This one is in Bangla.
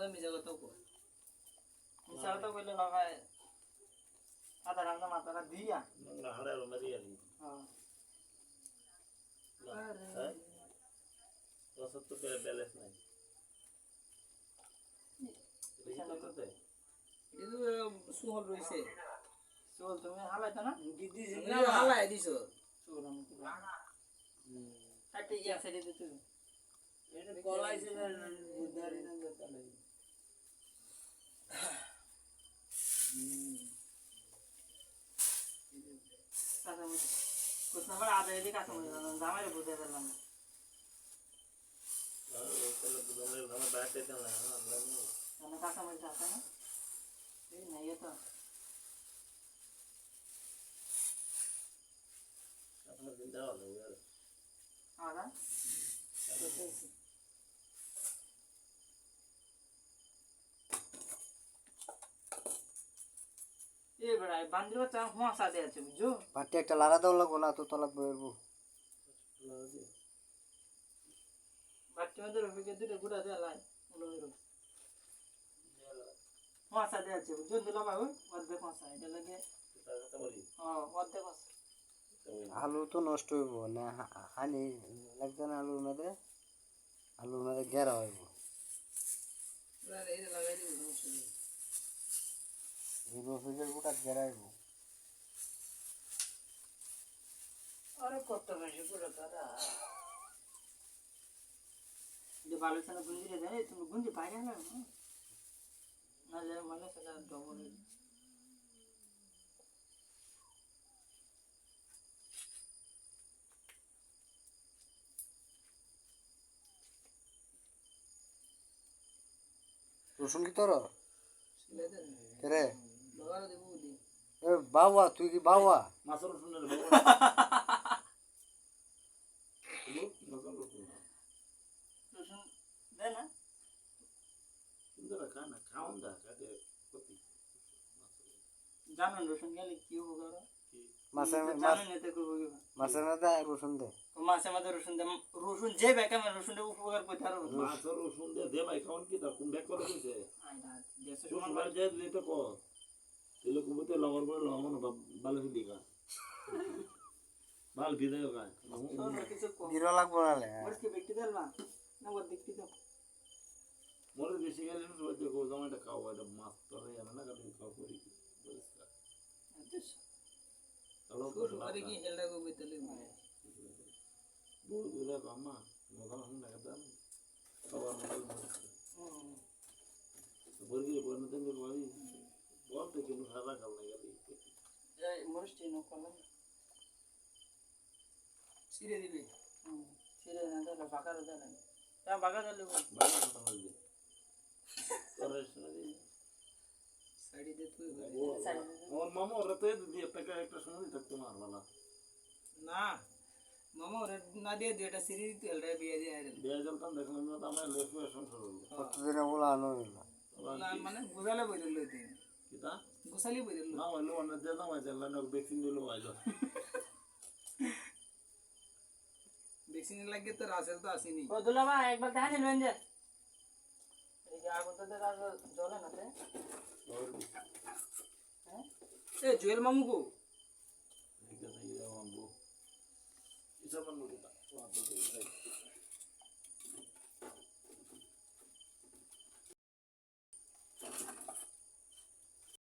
আমাদের মিজা কথা কো মিজা কথা কইলে না ভাই আদা রান্না মাথাটা দিয়া না হাড়ার মারিয়া দি হ্যাঁ আরে ওসব তো করে ব্যালেন্স নাই ಇದು ಸುಹಲ್ রইছে সুহল তুমি হালাইতা না দিদি না হালাই দিছো সুহল আমি কাটে ইয়া সাইডে দিতে এটা কলাইছে না বুধারি না তালে কাঁচা মরিচ কুছ না আদা এদিকে কাঁচা মরিচ জামাইরে বুঝে ফেললাম তাহলে বুঝালে আমার ব্যাটে না আমরা না কাঁচা মরিচ আছে না এই নাই এটা আপনার দিন দাও না यार আদা এ বড়াই বান্দির বাচ্চা হোঁসা দে আছে বুঝছো পাটে একটা লারা দাও লাগো না তো তলা বইরবো বাচ্চা মধ্যে রবিকে দুটো গুড়া দেয়া লাই উলো হোঁসা দে আছে বুঝছো দিলা বাবু অর্ধেক হোঁসা এটা লাগে অর্ধেক হোঁসা আলু তো নষ্ট হইব না হানি লাগবে না আলুর মধ্যে গেরা হইব এই লাগাই দিব এই রসুনের গোটা গেরা হইব আরে কত বেশি করে তারা যে বালুসানা গুঞ্জি রে দেয় তুমি গুঞ্জি বাইরে না না যে মানে সেটা ডবল রসুন কি তোর সিলে দেন কেরে লগারে দেব দি এ বাবা তুই কি বাবা মাছের শুনে রে বাবা রসুন দে না সুন্দর খানা খাওন দা কাটে কতি জানেন রসুন গেলে কি হবে গো মাছের জানেন এতে করব কি মাছের মধ্যে রসুন দে মাছের মধ্যে রসুন দে রসুন যে বেকা মানে রসুনটা উপকার করতে আর মাছের শুনতে দে ভাই খাওন কি তা কোন ব্যাক করে দিছে আইডা দেশে সুমান ভাই যে দিতে কো এলো কুবতে লবর করে লবণ বাল দিগা বাল বিদায় গা কিছু দিরো লাগবো না লে মরকে বেটি দেল না না ওর দেখতে দাও মোরে বেশি গেলে না তো কো জমাটা খাওয়া এটা মাছ তোরে না কাটে খাওয়া করি পরিষ্কার হ্যালো আরে কি হেলডা গো বেতলে মানে বল দিলা আম্মা মগা হন না দাম খাবার মগা বর্গি বর্ণ দেন বলি বল তো কিন্তু খাওয়া খাল না গেলি এই মরস্টি নো কলম সিরে দিবি সিরে না দাও বাকার দাও না তা বাকার দাও ভালো কথা বলবি তোরে শুনে সাইডে দে তুই আমার মামা ওরা তো দিয়ে একটা সময় থাকতো মার বালা না মামা ওরে না দিয়ে এটা সিরি তেল রে বিয়ে দিয়ে আইরে বিয়ে জলতাম দেখলাম না তো আমার লেফু সংসার হলো কতদিন বলা আনো না মানে গুজালে বইরে লইতে কিতা গুসালি বইরে লই না হলো না যে দাম আছে না ভ্যাকসিন দিলো আইলো ভ্যাকসিন লাগে তো রাসেল তো আসেনি ও দুলাবা একবার দেখা নিলেন যে এই যে আগুন তো দেখা জ্বলে না তে হ্যাঁ এ জুয়েল মামু কো ঠিক আছে ইয়া মামু ইসা মামু